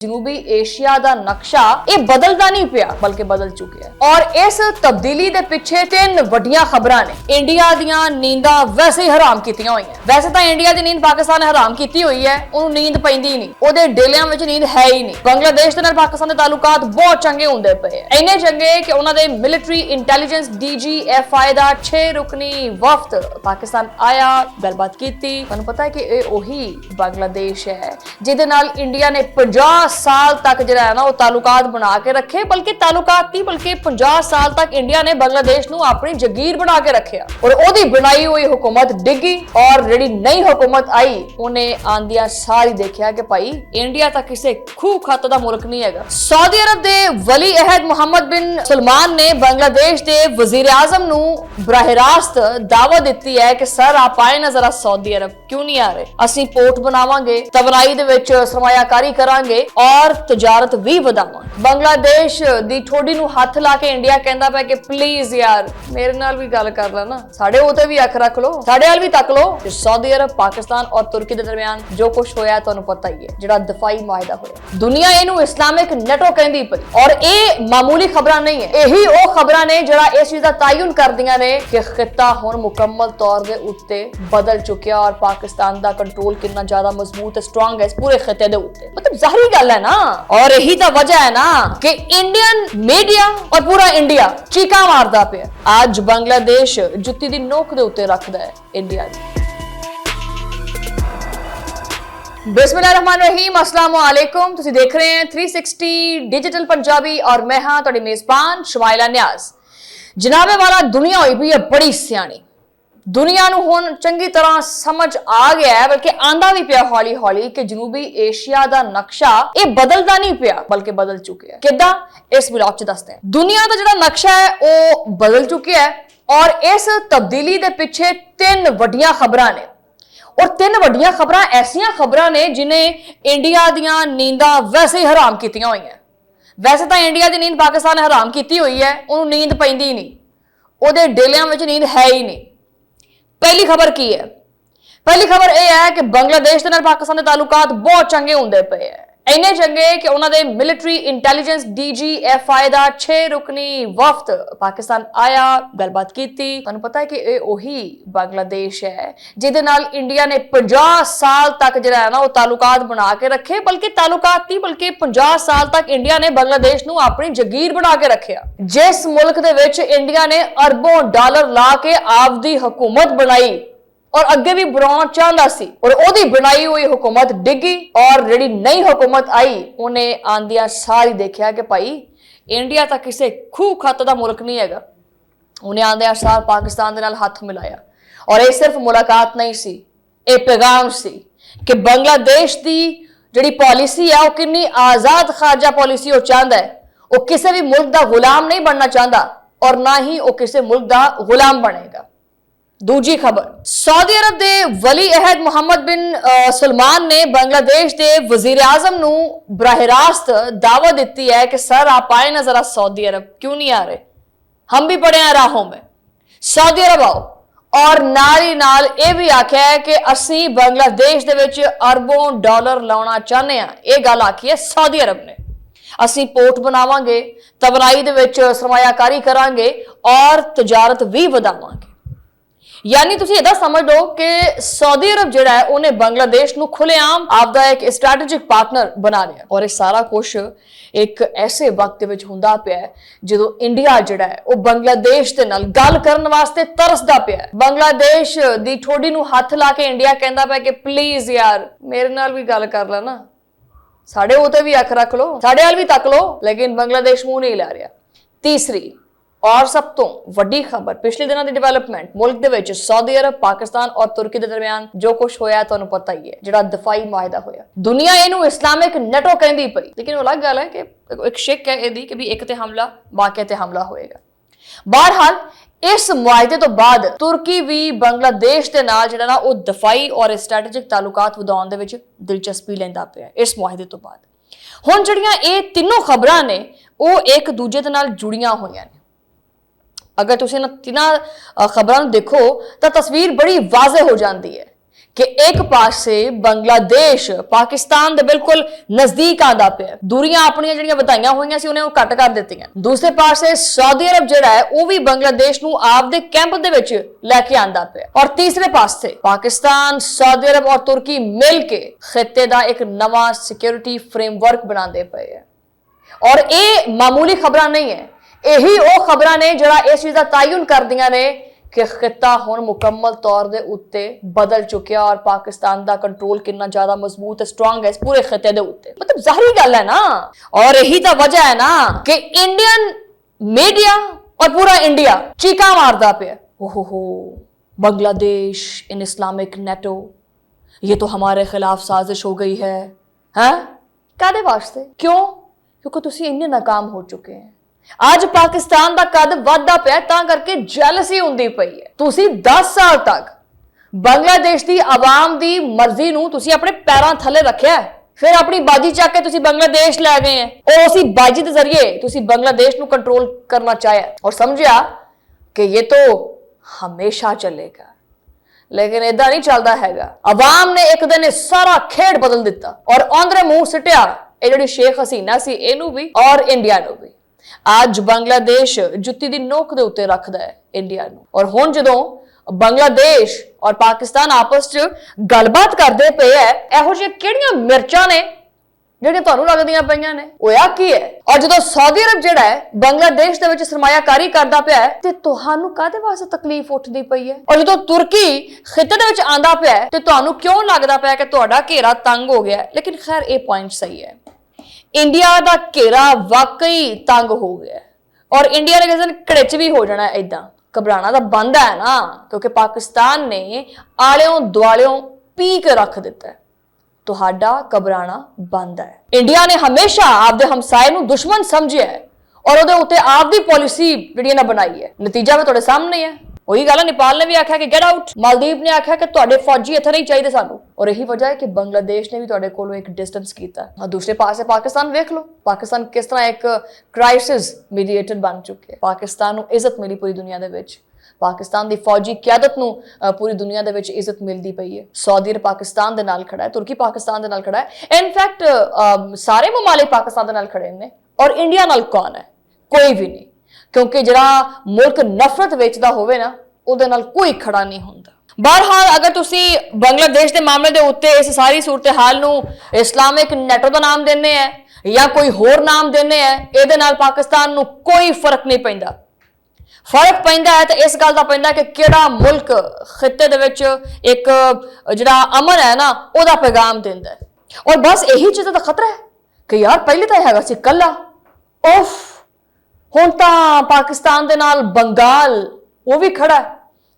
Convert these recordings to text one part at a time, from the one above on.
जनूबी एशिया ਦਾ ਨਕਸ਼ਾ ਇਹ ਬਦਲਦਾ ਨਹੀਂ ਪਿਆ ਬਲਕਿ ਬਦਲ ਚੁੱਕਿਆ ਹੈ ਔਰ ਇਸ ਤਬਦੀਲੀ ਦੇ ਪਿੱਛੇ ਤਿੰਨ ਵੱਡੀਆਂ ਖਬਰਾਂ ਨੇ। ਇੰਡੀਆ ਦੀਆਂ ਨੀਂਦਾਂ ਵੈਸੇ ਹੀ ਹਰਾਮ ਕੀਤੀਆਂ ਹੋਈਆਂ। ਵੈਸੇ ਤਾਂ ਇੰਡੀਆ ਦੀ ਨੀਂਦ ਪਾਕਿਸਤਾਨ ਨੇ ਹਰਾਮ ਕੀਤੀ ਹੋਈ ਹੈ, ਉਹਨੂੰ ਨੀਂਦ ਪੈਂਦੀ ਨਹੀਂ, ਉਹਦੇ ਡੇਲਿਆਂ ਵਿੱਚ ਨੀਂਦ ਹੈ ਹੀ ਨਹੀਂ। ਬੰਗਲਾਦੇਸ਼ ਦੇ ਨਾਲ ਪਾਕਿਸਤਾਨ ਦੇ ਤਾਲੁਕਾਤ ਬਹੁਤ ਚੰਗੇ ਹੁੰਦੇ ਪਏ, ਇੰਨੇ ਚੰਗੇ ਕਿ ਉਹਨਾਂ ਦੇ ਮਿਲਟਰੀ ਇੰਟੈਲੀਜੈਂਸ DGFI ਦਾ 6 ਰੁਕਨੀ ਵਫਦ ਪਾਕਿਸਤਾਨ ਆਇਆ, ਗੱਲਬਾਤ ਕੀਤੀ। ਤੁਹਾਨੂੰ ਪਤਾ ਹੈ ਕਿ ਇਹ ਉਹੀ ਬੰਗਲਾਦੇਸ਼ ਹੈ ਜਿਹਦੇ ਨਾਲ ਇੰਡੀਆ ਨੇ 50 साल तक जो है ना वो तालुकात बना के रखे, बल्कि तालुकात नहीं बल्कि 50 साल तक इंडिया ने बांग्लादेश नू अपनी जगीर बना के रखा और ओदी बनाई हुई हुकूमत डिगी और जेडी नई हुकूमत आई उन्हें आंदिया सारी देखा कि भाई इंडिया तक किसी खूह खत दा मुल्क नहीं है। सऊदी अरब दे वली अहद मोहम्मद बिन सलमान ने बांग्लादेश दे वजीर आजम नू बराह रास्त दावत दी है कि सर आप आए ना जरा सऊदी अरब, क्यों नहीं आ रहे, असीं पोर्ट बनावांगे, तवनाई दे विच सरमायाकारी करांगे और तजारत भी वधावांगे। बांग्लादेश दी ठोडी नू हथ ला के इंडिया कहंदा पिया कि प्लीज यार मेरे नाल भी गल कर लो ना, साडे ओते भी अख रख लो, साडे वाल भी तक लो। सऊदी अरब पाकिस्तान और तुर्की दे दरमियान जो कुछ होया तुहानू पता ही है, जिहड़ा दफाई माहिदा होया, दुनिया इहनू इस्लामिक नेटो कहंदी पई और ये मामूली खबरां नहीं है, यही वो खबरां ने जिहड़ा इस चीज दा तयन करदियां ने कि खिता हुण मुकम्मल तौर दे उत्ते बदल चुकिया और पाकिस्तान दा कंट्रोल कितना ज्यादा मजबूत ते स्ट्रांग है इस पूरे खिते दे उत्ते। मतलब जाहिर गल है ना, और यही तो वजह है ना कि इंडियन मीडिया और पूरा इंडिया चीका मारदा पे। आज बांग्लादेश जुत्ती दी नोक दे उत्ते रखदा है इंडिया दी। बिस्मिल्लाहिर्रहमानिर्रहीम, अस्सलाम वालेकुम। तुसी देख रहे हैं 360 डिजिटल पंजाबी और मैं हां तुहाडी मेजबान शमाइला न्याज। जनाबे वाला दुनिया होई पई है बड़ी सियाणी, दुनिया नू हुण चंगी तरह समझ आ गया है, बल्कि आंदा भी पिया हौली हौली कि जनूबी एशिया दा नक्शा ये बदलदा नहीं पिया बल्कि बदल चुके है। किदां इस ब्लॉग च दसदे हैं। दुनिया दा जिहड़ा नक्शा है वो बदल चुका है और इस तब्दीली दे पिछे तीन वड्डियां खबरां ने और तीन वड्डियां खबरां ऐसियां खबरां ने जिन्हें इंडिया दियां नींदां वैसे ही हराम कीतियां होईयां। वैसे तो इंडिया दी नींद पाकिस्तान ने हराम कीती हुई है, उन्होंने नींद पैंदी नहीं, ਉਹਦੇ ਡੇਲਿਆਂ ਵਿੱਚ नींद है ही नहीं। पहली खबर की है? पहली खबर यह है कि बांग्लादेश के नाल पाकिस्तान के तालुकात बहुत चंगे होंदे पे है, इन्ने चंगे कि उन्होंने मिलिटरी इंटैलीजेंस DGFI दा 6 रुकनी वफद पाकिस्तान आया, गलबात की। तुहानू पता है कि ये ओही बांग्लादेश है जिहदे नाल इंडिया ने 50 साल तक जो है ना वो तालुकात बना के रखे, बल्कि तालुकात नहीं बल्कि 50 साल तक इंडिया ने बांग्लादेश नू अपनी जगीर बना के रखा। जिस मुल्क दे विच इंडिया ने अरबों डॉलर ला के आपदी हुकूमत बनाई और अगे भी बनाना चाहता सी और ओदी बनाई हुई हुकूमत डिगी और जेडी नई हुकूमत आई उन्हें आंदिया सारी देखा कि भाई इंडिया तक किसी खूह खत दा मुल्क नहीं है। उन्हें आंदिया सार पाकिस्तान दे नाल हाथ मिलाया और ये सिर्फ मुलाकात नहीं सी, ये पैगाम सी कि बांग्लादेश दी जेडी पॉलिसी है वो कितनी आजाद खारजा पॉलिसी वो चाहता है। वो किसी भी मुल्क दा गुलाम नहीं बनना चाहता और ना ही वो किसी मुल्क दा गुलाम बनेगा। दूजी खबर, सऊदी अरब दे वली अहद मोहम्मद बिन सलमान ने बांग्लादेश दे वजीर आजम नू बराह रास्त दावत दी है कि सर आप आए ना जरा सऊदी अरब, क्यों नहीं आ रहे, हम भी पड़े हैं राहों में, सऊदी अरब आओ। और नाल ही नाल ये भी आख्या है कि असी बांग्लादेश दे विच अरबों डॉलर लाउणा चाहते हैं, ये गल आखी है सऊदी अरब ने। असी पोर्ट बनावांगे, तवनाई दे विच सरमायाकारी करांगे और तजारत भी वधावांगे। यानी तुसी इदा समझ लो कि सऊदी अरब जिहड़ा है उन्हें बांग्लादेश नू खुलेआम आपदा एक स्ट्रैटेजिक पार्टनर बना लिया और ये सारा कुछ एक ऐसे वक्त विच हुंदा पिया है जदों इंडिया जिहड़ा है वो बांग्लादेश दे नाल गल करन वास्ते तरसदा पिया है। बांग्लादेश दी ठोडी नू हथ ला के इंडिया कहंदा पिया कि प्लीज यार मेरे नाल भी गल कर लो ना, साडे ओते भी अख रख लो, साडे वाल भी तक लो, लेकिन बांग्लादेश मुंह नहीं ला रहा। तीसरी और सब तो वड्डी खबर पिछले दिनों की डिवेलपमेंट, मुल्क दे विच सऊदी अरब पाकिस्तान और तुर्की के दरमियान जो कुछ होया तुहानू पता ही है, जिहड़ा दफाई माहिदा होया, दुनिया इहनू इस्लामिक नेटो कहंदी पई, लेकिन वो अलग गल है कि एक शिक है इहदी कि भी एक ते हमला बाकी ते हमला होएगा। बहरहाल इस मुआहदे तो बाद तुर्की भी बांग्लादेश के नाल जिहड़ा ना वो दफाई और स्ट्रैटेजिक तालुकात वधाउण दे विच दिलचस्पी लैंदा पिया इस मुआहदे तो बाद। हुण जिहड़ियां ये तीनों खबरां ने वो एक दूजे दे नाल जुड़ियां होईयां ने। अगर तुसीं इन्हां तिन्हां खबरां नूं देखो तो तस्वीर बड़ी वाज़े हो जाती है कि एक पासे बांग्लादेश पाकिस्तान दे बिल्कुल नजदीक आंदा पिया, दूरियां अपनियां जिहड़ियां वधाईयां होईयां सी उन्हें घट कर दित्तियां। दूसरे पासे सऊदी अरब जिहड़ा है वो भी बांग्लादेश नूं आपदे कैंप दे विच लैके आंदा पिया। और तीसरे पासे पाकिस्तान, सऊदी अरब और तुर्की मिल के खित्ते दा एक नवां सिक्योरिटी फ्रेमवर्क बनाते पे है। और ये मामूली खबरां नहीं है, यही वो खबरां ने जिहड़ा इस चीज दा तयन करदियां ने कि खिता हुण मुकम्मल तौर दे उत्ते बदल चुकिया और पाकिस्तान दा कंट्रोल कितना ज्यादा मजबूत है, स्ट्रांग है इस पूरे खिते दे उत्ते। मतलब जाहिर गल है ना, और यही तो वजह है ना कि इंडियन मीडिया और पूरा इंडिया चीका मारदा पे, ओहो बांग्लादेश इन इस्लामिक नेटो, ये तो हमारे खिलाफ साजिश हो गई है। हैं कादे वास्ते? क्यों? क्योंकि तुसी इन्ने नाकाम हो चुके हैं। आज पाकिस्तान का कद वधदा पिया तां करके जैलसी हुंदी पई है। तुसी 10 साल तक बांग्लादेश की आवाम की मर्जी नूं तुसी अपने पैरों थले रखिया, फिर अपनी बाजी चक के तुसी बांग्लादेश लै गए हैं और उसी बाजी के जरिए तुसी बांग्लादेश नूं कंट्रोल करना चाहे और समझिया कि ये तो हमेशा चलेगा। लेकिन इदा नहीं चलता हैगा। अवाम ने एक दिन सारा खेड बदल दिता और औंदरे मुंह सिटिया ये जिहड़ी शेख हसीना सी इहनूं भी और इंडिया नूं भी। आज बांग्लादेश जुत्ती दी नोक दे उत्ते रखदा है इंडिया नूं। और हुण जदों बांग्लादेश और पाकिस्तान आपस च गलबात करदे पे है, इहो जिहियां किहड़ियां मिर्चां ने ਜਿਹੜੀਆਂ ਤੁਹਾਨੂੰ ਲੱਗਦੀਆਂ ਪਈਆਂ ਨੇ? ਹੋਇਆ ਕੀ ਹੈ? और ਜਦੋਂ सऊदी अरब ਜਿਹੜਾ ਹੈ ਬਾਂਗਲਾदेश ਦੇ ਵਿੱਚ ਸਰਮਾਇਆਕਾਰੀ ਕਰਦਾ ਪਿਆ ਹੈ ਤੇ ਤੁਹਾਨੂੰ ਕਾਹਦੇ ਵਾਸਤੇ ਤਕਲੀਫ ਉੱਠਦੀ ਪਈ ਹੈ? ਔਰ ਜਦੋਂ ਤੁਰਕੀ ਖਿੱਤੇ ਦੇ ਵਿੱਚ ਆਂਦਾ ਪਿਆ ਹੈ ਤੇ ਤੁਹਾਨੂੰ ਕਿਉਂ ਲੱਗਦਾ ਪਿਆ ਕਿ ਤੁਹਾਡਾ ਘੇਰਾ ਤੰਗ ਹੋ ਗਿਆ? ਲੇਕਿਨ ਖੈਰ ਇਹ ਪੁਆਇੰਟ ਸਹੀ ਹੈ, ਇੰਡੀਆ ਦਾ ਘੇਰਾ ਵਾਕਈ ਤੰਗ ਹੋ ਗਿਆ और इंडिया ने किसी दिन घड़िच भी हो जाना है। इदां घबराना तो बंद है ना, क्योंकि पाकिस्तान ने आलियों दुआलियों पी के रख दिता है। तुहाडा घबराना बंद है। इंडिया ने हमेशा आपदे हमसाए नूं दुश्मन समझिया है और उहदे उत्ते आपदी पॉलिसी जिहड़ी इन्हां बनाई है। नतीजा भी तुहाडे सामने है। वही गल नेपाल ने भी आख्या कि गेट आउट, मालदीव ने आख्या कि तुहाडे फौजी इत्थे नहीं चाहिए सानू, और यही वजह है कि बांग्लादेश ने भी तुहाडे कोलों एक डिस्टेंस कीता। और दूसरे पासे पाकिस्तान देख लो, पाकिस्तान किस तरह एक क्राइसिस मीडिएटर बन चुके। पाकिस्तान नूं इज्जत मिली पूरी दुनिया दे विच, पाकिस्तान की फौजी क्यादत नूं पूरी दुनिया दे विच इज्जत मिलती पई है। सऊदी अरब पाकिस्तान दे नाल खड़ा है, तुर्की पाकिस्तान दे नाल खड़ा है, इनफैक्ट सारे ममालिक पाकिस्तान दे नाल खड़े ने। और इंडिया नाल कौन है? कोई भी नहीं, क्योंकि जिहड़ा मुल्क नफरत वेचदा होवे ना उहदे नाल कोई खड़ा नहीं हुंदा। बहरहाल अगर तुसी बांग्लादेश के मामले के उत्ते इस सारी सूरत हाल नूं इस्लामिक नेटो का नाम देने हैं या कोई होर नाम देने हैं, इहदे नाल पाकिस्तान नूं कोई फर्क नहीं पैंदा। फर्क पैंदा है तो इस गल का पैंदा कि किहड़ा मुल्क खित्ते दे विच एक जिहड़ा अमन है ना उहदा पैगाम दिंदा है। और बस यही चीज़ का खतरा है कि यार पहले तो हैगा सी कल्ला, उफ हुण तां पाकिस्तान दे नाल बंगाल वो भी खड़ा है।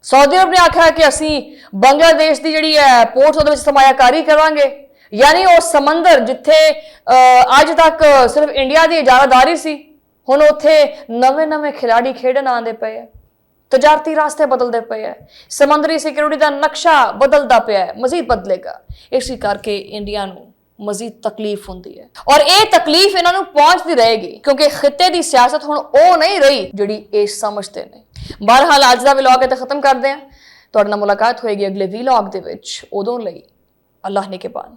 सऊदी अरब ने आख्या कि असी बांग्लादेश की जिहड़ी है पोर्ट उहदे विच सरमायाकारी करांगे, यानी वो समंदर जिथे अज तक सिर्फ इंडिया की इजारादारी सी, हुण उत्थे नवे नवे खिलाड़ी खेडन आंदे पे है, तजारती रास्ते बदलते पे है, समंदरी सिक्योरिटी का नक्शा बदलता पिया है, मजीद बदलेगा। इसी करके इंडिया नूं मजीद तकलीफ होंदी है और ये तकलीफ इन्हां नूं पहुंचती रहेगी, क्योंकि खित्ते की सियासत हुण ओ नहीं रही जिहड़ी ये समझते हैं। बहरहाल अज का व्लॉग इत्थे खत्म करते हैं। तुहाडे नाल मुलाकात होएगी अगले व्लॉग दे विच, उदों लई अल्लाह ने के बाद।